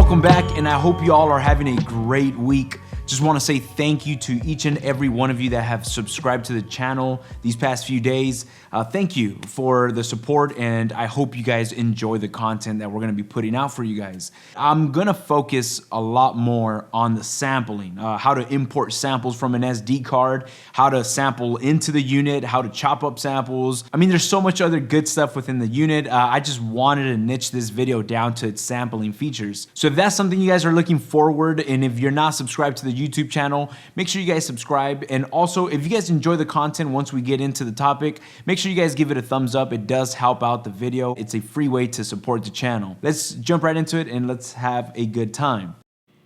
Welcome back, and I hope you all are having a great week. Just want to say thank you to each and every one of you that have subscribed to the channel these past few days. Thank you for the support, and I hope you guys enjoy the content that we're going to be putting out for you guys. I'm going to focus a lot more on the sampling, how to import samples from an SD card, how to sample into the unit, how to chop up samples. I mean, there's so much other good stuff within the unit. I just wanted to niche this video down to its sampling features. So if that's something you guys are looking forward, and if you're not subscribed to the YouTube channel, make sure you guys subscribe. And also, if you guys enjoy the content once we get into the topic, make sure you guys give it a thumbs up. It does help out the video. It's a free way to support the channel. Let's jump right into it and let's have a good time.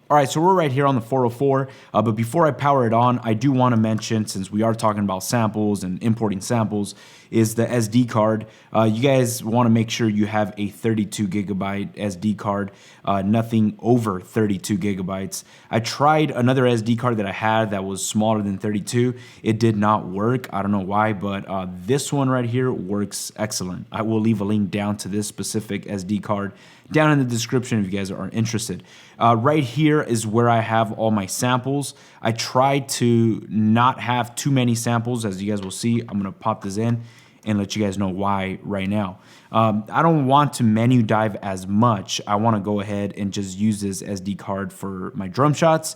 All right, so we're right here on the 404, but before I power it on, I do want to mention, since we are talking about samples and importing samples, is the SD card. You guys want to make sure you have a 32 gigabyte SD card, nothing over 32 gigabytes. I tried another SD card that I had that was smaller than 32. It did not work. I don't know why, but this one right here works excellent. I will leave a link down to this specific SD card down in the description if you guys are interested. Right here is where I have all my samples. I tried to not have too many samples, as you guys will see. I'm gonna pop this in and let you guys know why right now. I don't want to menu dive as much. I wanna go ahead and just use this SD card for my drum shots,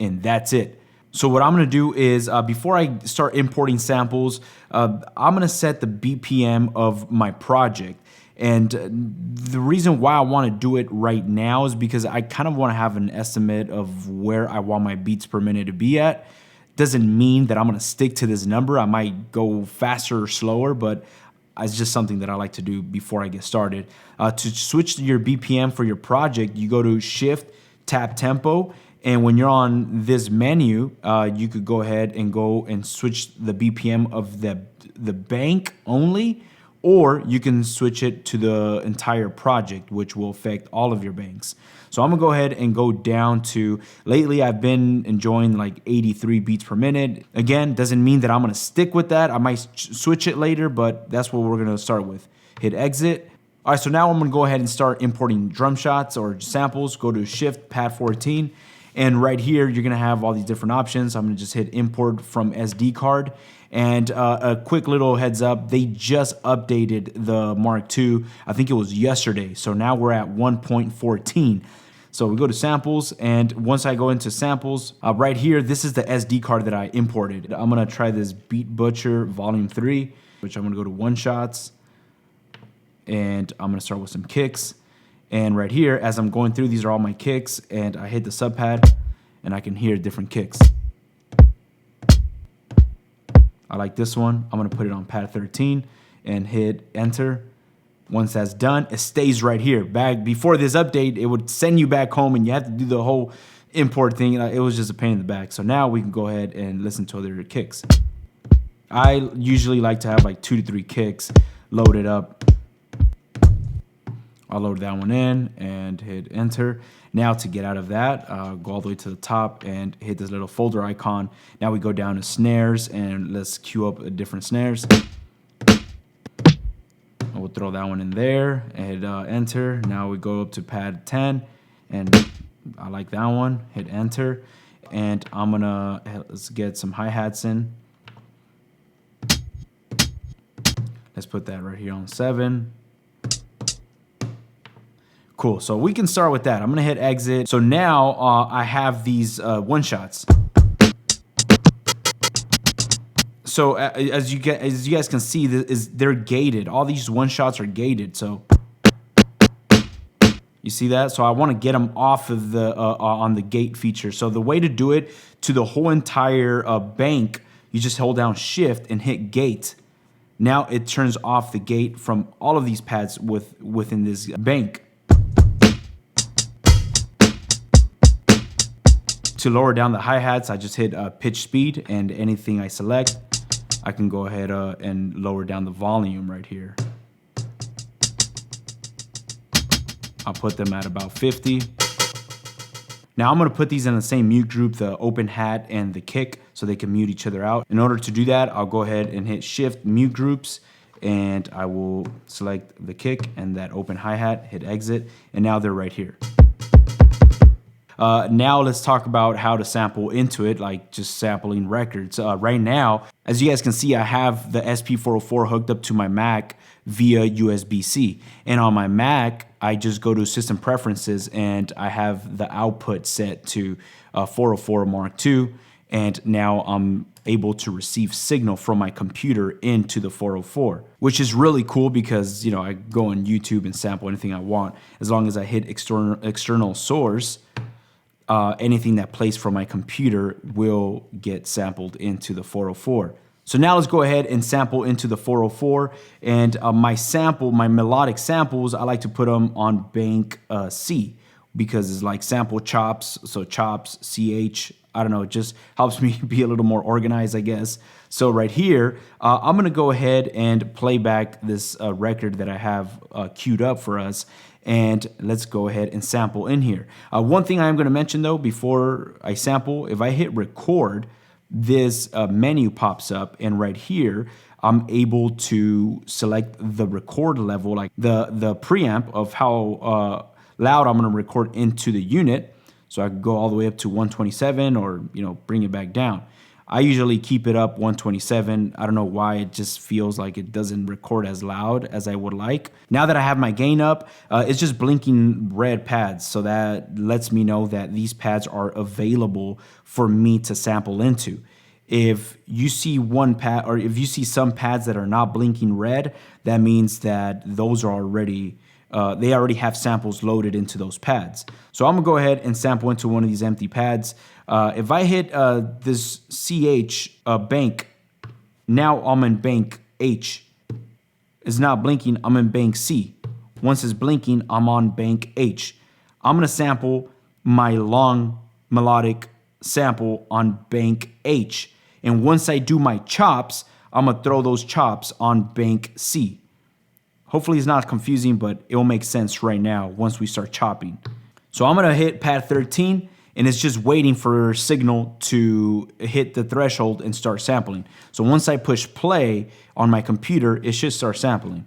and that's it. So what I'm gonna do is, before I start importing samples, I'm gonna set the BPM of my project. And the reason why I want to do it right now is because I kind of want to have an estimate of where I want my beats per minute to be at. Doesn't mean that I'm going to stick to this number. I might go faster or slower, but it's just something that I like to do before I get started. To switch to your BPM for your project, you go to Shift, tap Tempo, and when you're on this menu, you could go ahead and go and switch the BPM of the bank only, or you can switch it to the entire project, which will affect all of your banks. So I'm gonna go ahead and go down to, lately I've been enjoying like 83 beats per minute. Again, doesn't mean that I'm gonna stick with that. I might switch it later, but that's what we're gonna start with. Hit exit. All right, so now I'm gonna go ahead and start importing drum shots or samples. Go to Shift, Pad 14. And right here, you're gonna have all these different options. I'm gonna just hit import from SD card. And a quick little heads up, they just updated the Mark II. I think it was yesterday. So now we're at 1.14. So we go to samples, and once I go into samples, right here, this is the SD card that I imported. I'm gonna try this Beat Butcher Volume 3, which I'm gonna go to one shots, and I'm gonna start with some kicks. And right here, as I'm going through, these are all my kicks, and I hit the sub pad, and I can hear different kicks. I like this one. I'm gonna put it on pad 13 and hit enter. Once that's done, it stays right here. Back before this update, it would send you back home and you have to do the whole import thing. It was just a pain in the back. So now we can go ahead and listen to other kicks. I usually like to have like 2 to 3 kicks loaded up. I'll load that one in and hit enter. Now to get out of that, go all the way to the top and hit this little folder icon. Now we go down to snares, and let's queue up different snares. We'll throw that one in there and hit enter. Now we go up to pad 10, and I like that one. Hit enter, and I'm gonna, let's get some hi-hats in. Let's put that right here on 7. Cool, so we can start with that. I'm gonna hit exit. So now I have these one shots. So as you guys can see, they're gated. All these one shots are gated. So you see that? So I want to get them off of the on the gate feature. So the way to do it to the whole entire bank, you just hold down Shift and hit gate. Now it turns off the gate from all of these pads within this bank. To lower down the hi-hats, I just hit pitch speed, and anything I select, I can go ahead and lower down the volume right here. I'll put them at about 50. Now I'm gonna put these in the same mute group, the open hat and the kick, so they can mute each other out. In order to do that, I'll go ahead and hit Shift, mute groups, and I will select the kick and that open hi-hat, hit exit, and now they're right here. Now let's talk about how to sample into it, like just sampling records. Right now, as you guys can see, I have the sp404 hooked up to my Mac via USB-C. And on my Mac, I just go to System Preferences and I have the output set to 404 Mark II. And now I'm able to receive signal from my computer into the 404, which is really cool because, you know, I go on YouTube and sample anything I want. As long as I hit external source, anything that plays from my computer will get sampled into the 404. So now let's go ahead and sample into the 404. And my melodic samples, I like to put them on bank C because it's like sample chops. So chops, CH, I don't know, it just helps me be a little more organized, I guess. So right here, I'm gonna go ahead and play back this record that I have queued up for us. And let's go ahead and sample in here. One thing I am gonna mention though, before I sample, if I hit record, this menu pops up, and right here, I'm able to select the record level, like the preamp of how loud I'm gonna record into the unit. So I can go all the way up to 127 or, you know, bring it back down. I usually keep it up 127. I don't know why, it just feels like it doesn't record as loud as I would like. Now that I have my gain up, it's just blinking red pads. So that lets me know that these pads are available for me to sample into. If you see one pad, or if you see some pads that are not blinking red, that means that those are already, they already have samples loaded into those pads. So I'm gonna go ahead and sample into one of these empty pads. If I hit this CH bank, now I'm in bank H. It's not blinking, I'm in bank C. Once it's blinking, I'm on bank H. I'm gonna sample my long melodic sample on bank H. And once I do my chops, I'm gonna throw those chops on bank C. Hopefully it's not confusing, but it will make sense right now once we start chopping. So I'm gonna hit pad 13, and it's just waiting for signal to hit the threshold and start sampling. So once I push play on my computer, it should start sampling.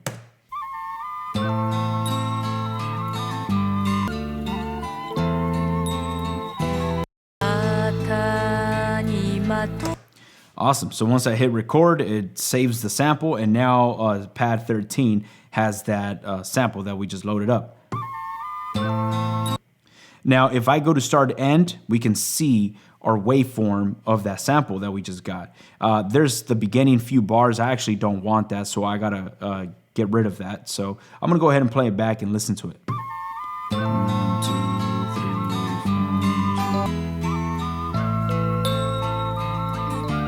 Awesome. So once I hit record, it saves the sample, and now pad 13 has that sample that we just loaded up. Now, if I go to start end, we can see our waveform of that sample that we just got. There's the beginning few bars. I actually don't want that, so I gotta get rid of that. So I'm gonna go ahead and play it back and listen to it. 1, 2, 3,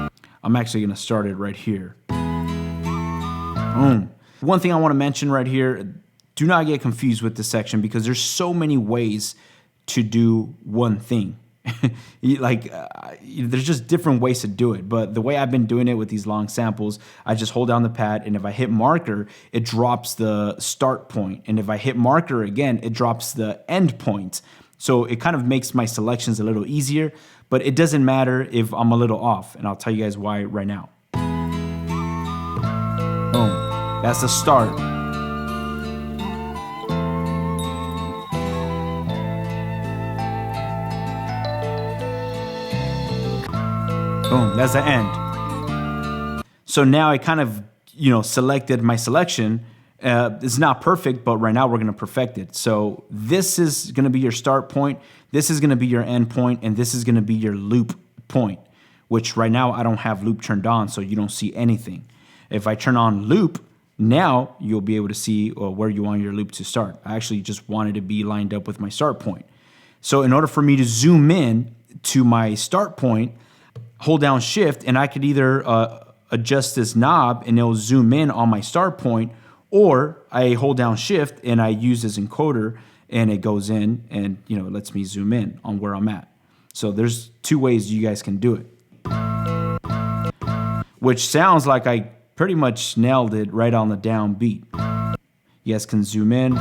4. I'm actually gonna start it right here. Boom. One thing I wanna mention right here, do not get confused with this section because there's so many ways to do one thing. There's just different ways to do it. But the way I've been doing it with these long samples, I just hold down the pad, and if I hit marker, it drops the start point. And if I hit marker again, it drops the end point. So it kind of makes my selections a little easier, but it doesn't matter if I'm a little off. And I'll tell you guys why right now. Boom, that's the start. Boom, that's the end. So now I kind of, selected my selection. It's not perfect, but right now we're gonna perfect it. So this is gonna be your start point, this is gonna be your end point, and this is gonna be your loop point, which right now I don't have loop turned on, so you don't see anything. If I turn on loop, now you'll be able to see where you want your loop to start. I actually just wanted to be lined up with my start point. So in order for me to zoom in to my start point, hold down shift, and I could either adjust this knob and it'll zoom in on my start point, or I hold down shift and I use this encoder and it goes in and it lets me zoom in on where I'm at. So there's two ways you guys can do it. Which sounds like I pretty much nailed it right on the down beat. You guys can zoom in.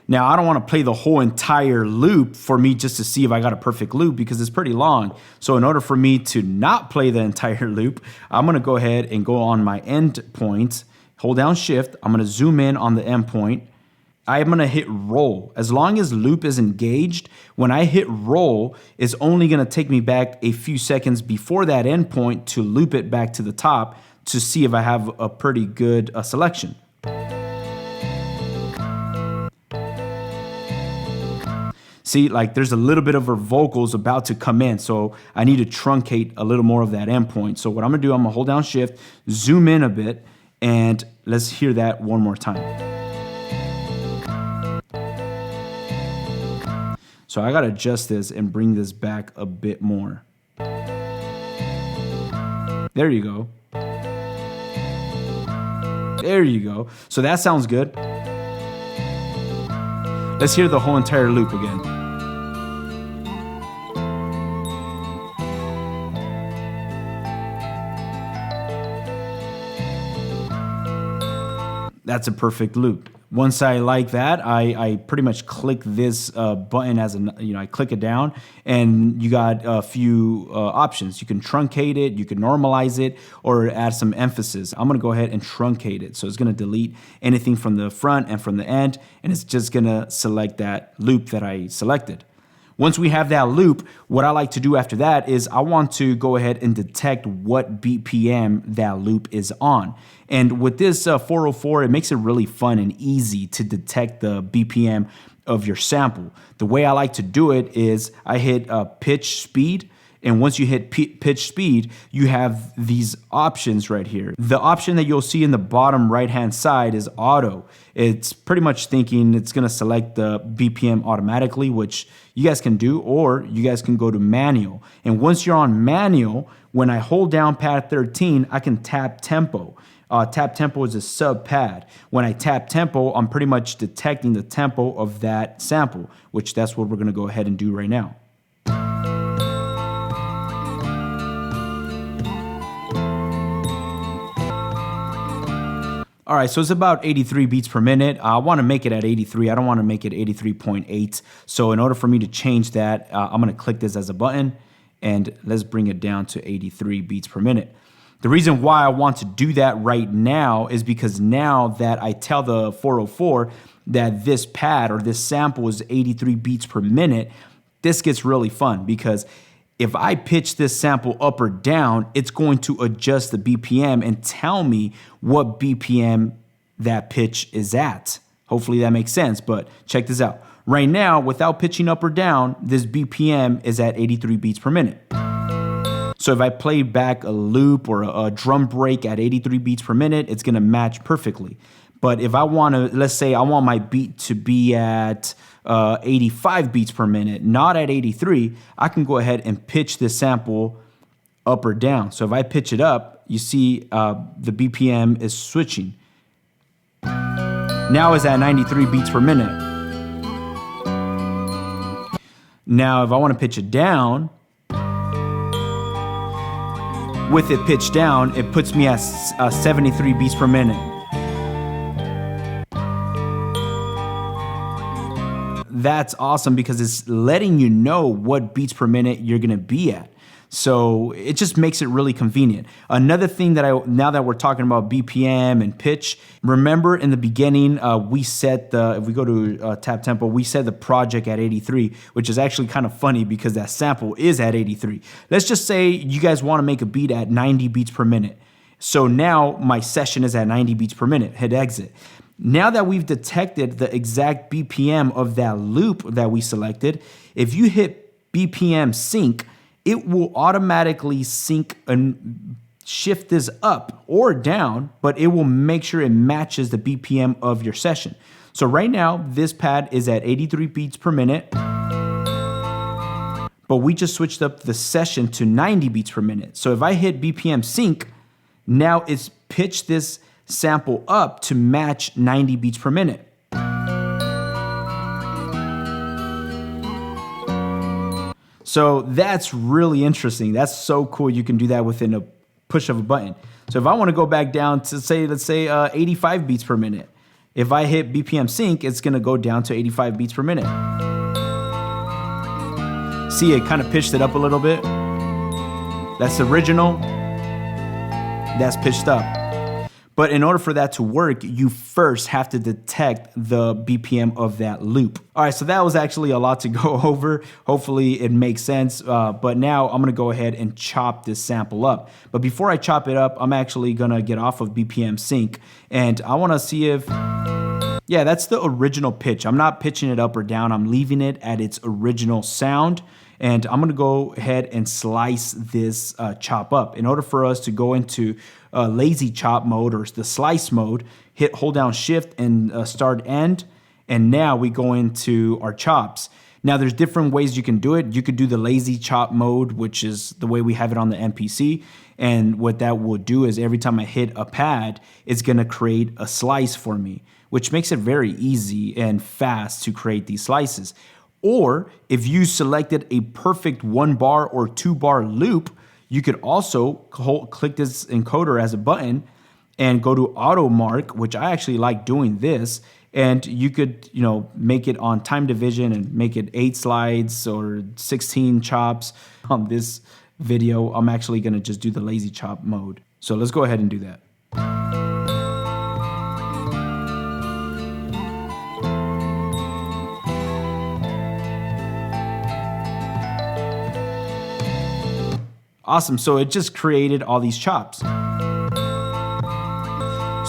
Now, I don't want to play the whole entire loop for me just to see if I got a perfect loop because it's pretty long. So in order for me to not play the entire loop, I'm going to go ahead and go on my end point hold down shift. I'm gonna zoom in on the endpoint. I'm gonna hit roll. As long as loop is engaged, when I hit roll, it's only gonna take me back a few seconds before that endpoint to loop it back to the top to see if I have a pretty good selection. See, like there's a little bit of her vocals about to come in, so I need to truncate a little more of that endpoint. So what I'm gonna do, I'm gonna hold down shift, zoom in a bit, and let's hear that one more time. So I gotta adjust this and bring this back a bit more. There you go. There you go. So that sounds good. Let's hear the whole entire loop again. That's a perfect loop. Once I like that, I pretty much click this button as I click it down, and you got a few options. You can truncate it, you can normalize it, or add some emphasis. I'm gonna go ahead and truncate it. So it's gonna delete anything from the front and from the end, and it's just gonna select that loop that I selected. Once we have that loop, what I like to do after that is I want to go ahead and detect what BPM that loop is on. And with this 404, it makes it really fun and easy to detect the BPM of your sample. The way I like to do it is I hit pitch speed. And once you hit pitch speed, you have these options right here. The option that you'll see in the bottom right-hand side is auto. It's pretty much thinking it's gonna select the BPM automatically, which you guys can do, or you guys can go to manual. And once you're on manual, when I hold down pad 13, I can tap tempo. Tap tempo is a sub pad. When I tap tempo, I'm pretty much detecting the tempo of that sample, which that's what we're gonna go ahead and do right now. All right, so it's about 83 beats per minute. I wanna make it at 83. I don't wanna make it 83.8. So in order for me to change that, I'm gonna click this as a button, and let's bring it down to 83 beats per minute. The reason why I want to do that right now is because now that I tell the 404 that this pad or this sample is 83 beats per minute, this gets really fun, because if I pitch this sample up or down, it's going to adjust the BPM and tell me what BPM that pitch is at. Hopefully that makes sense, but check this out. Right now, without pitching up or down, this BPM is at 83 beats per minute. So if I play back a loop or a drum break at 83 beats per minute, it's gonna match perfectly. But if I wanna, let's say I want my beat to be at 85 beats per minute, not at 83, I can go ahead and pitch this sample up or down. So if I pitch it up, you see the BPM is switching. Now it's at 93 beats per minute. Now if I wanna pitch it down, with it pitched down, it puts me at 73 beats per minute. That's awesome, because it's letting you know what beats per minute you're gonna be at. So it just makes it really convenient. Another thing that now that we're talking about BPM and pitch, remember in the beginning, we set if we go to tap tempo, we set the project at 83, which is actually kind of funny because that sample is at 83. Let's just say you guys wanna make a beat at 90 beats per minute. So now my session is at 90 beats per minute, hit exit. Now that we've detected the exact BPM of that loop that we selected, if you hit BPM sync, it will automatically sync and shift this up or down, but it will make sure it matches the BPM of your session. So right now, this pad is at 83 beats per minute, but we just switched up the session to 90 beats per minute. So if I hit BPM sync, now it's pitched this sample up to match 90 beats per minute. So that's really interesting. That's so cool. You can do that within a push of a button. So if I want to go back down to let's say 85 beats per minute, if I hit BPM sync, it's going to go down to 85 beats per minute. See, it kind of pitched it up a little bit. That's original. That's pitched up. But in order for that to work, you first have to detect the BPM of that loop. All right, so that was actually a lot to go over. Hopefully it makes sense. But now I'm gonna go ahead and chop this sample up. But before I chop it up, I'm actually gonna get off of BPM sync, and I wanna see if, yeah, that's the original pitch. I'm not pitching it up or down. I'm leaving it at its original sound. And I'm gonna go ahead and slice this chop up. In order for us to go into lazy chop mode or the slice mode, hold down shift and start end. And now we go into our chops. Now there's different ways you can do it. You could do the lazy chop mode, which is the way we have it on the MPC. And what that will do is every time I hit a pad, it's gonna create a slice for me, which makes it very easy and fast to create these slices. Or if you selected a perfect 1 bar or 2 bar loop, you could also click this encoder as a button and go to auto mark, which I actually like doing this. And you could, make it on time division and make it 8 slides or 16 chops. On this video, I'm actually gonna just do the lazy chop mode. So let's go ahead and do that. Awesome, so it just created all these chops.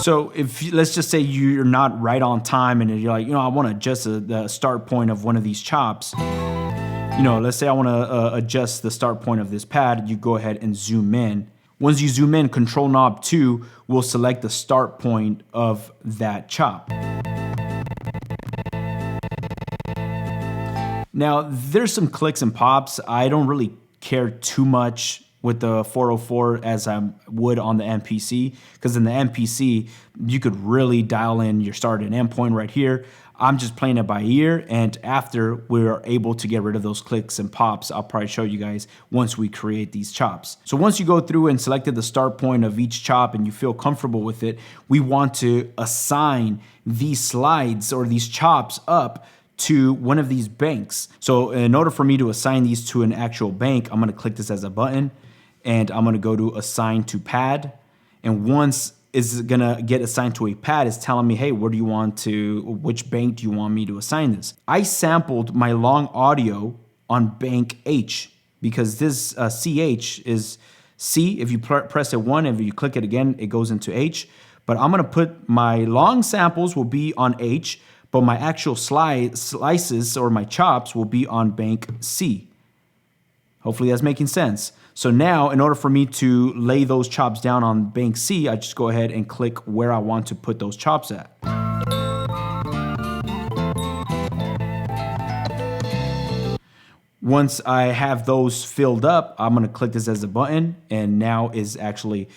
So let's just say you're not right on time and you're like, I wanna adjust the start point of one of these chops. Let's say I wanna adjust the start point of this pad, you go ahead and zoom in. Once you zoom in, Control Knob 2 will select the start point of that chop. Now, there's some clicks and pops. I don't really care too much with the 404 as I would on the MPC, because in the MPC, you could really dial in your start and end point right here. I'm just playing it by ear, and after we're able to get rid of those clicks and pops, I'll probably show you guys once we create these chops. So once you go through and selected the start point of each chop and you feel comfortable with it, we want to assign these slides or these chops up to one of these banks. So in order for me to assign these to an actual bank, I'm gonna click this as a button, and I'm gonna go to assign to pad. And once it's gonna get assigned to a pad, it's telling me, hey, which bank do you want me to assign this? I sampled my long audio on bank H because this CH is C. If you press it one, if you click it again, it goes into H. But I'm gonna put my long samples will be on H, but my actual slices or my chops will be on bank C. Hopefully that's making sense. So now, in order for me to lay those chops down on bank C, I just go ahead and click where I want to put those chops at. Once I have those filled up, I'm gonna click this as a button, and now is actually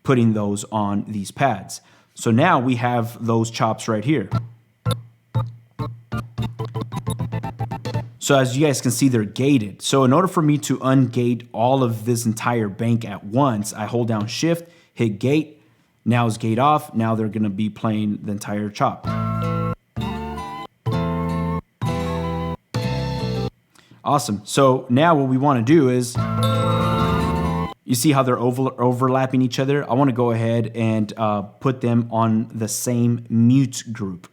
putting those on these pads. So now we have those chops right here. So as you guys can see, they're gated. So in order for me to ungate all of this entire bank at once, I hold down shift, hit gate, now it's gate off, now they're gonna be playing the entire chop. Awesome, so now what we wanna do is, you see how they're overlapping each other? I wanna go ahead and put them on the same mute group.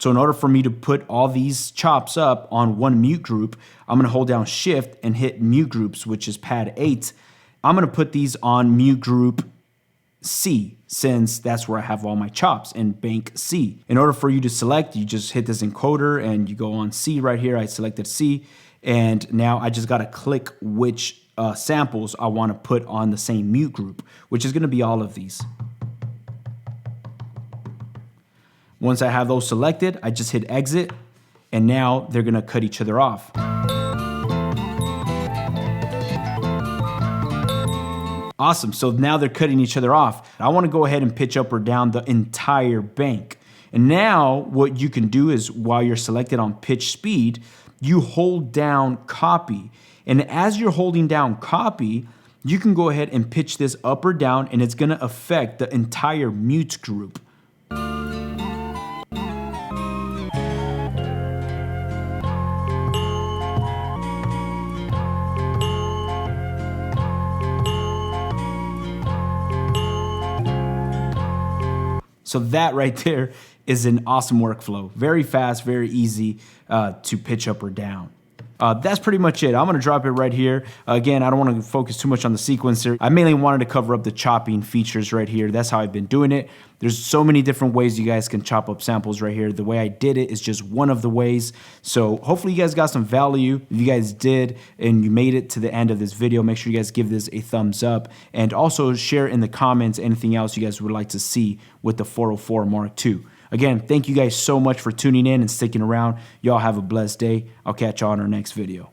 So in order for me to put all these chops up on one mute group, I'm gonna hold down shift and hit mute groups, which is pad 8. I'm gonna put these on mute group C, since that's where I have all my chops in bank C. In order for you to select, you just hit this encoder and you go on C right here. I selected C, and now I just gotta click which samples I wanna put on the same mute group, which is gonna be all of these. Once I have those selected, I just hit exit, and now they're gonna cut each other off. Awesome, so now they're cutting each other off. I wanna go ahead and pitch up or down the entire bank. And now what you can do is, while you're selected on pitch speed, you hold down copy. And as you're holding down copy, you can go ahead and pitch this up or down, and it's gonna affect the entire mute group. So that right there is an awesome workflow. Very fast, very easy to pitch up or down. That's pretty much it. I'm gonna drop it right here. Again, I don't wanna focus too much on the sequencer. I mainly wanted to cover up the chopping features right here. That's how I've been doing it. There's so many different ways you guys can chop up samples right here. The way I did it is just one of the ways. So hopefully you guys got some value. If you guys did and you made it to the end of this video, make sure you guys give this a thumbs up and also share in the comments anything else you guys would like to see with the 404 Mark II. Again, thank you guys so much for tuning in and sticking around. Y'all have a blessed day. I'll catch y'all in our next video.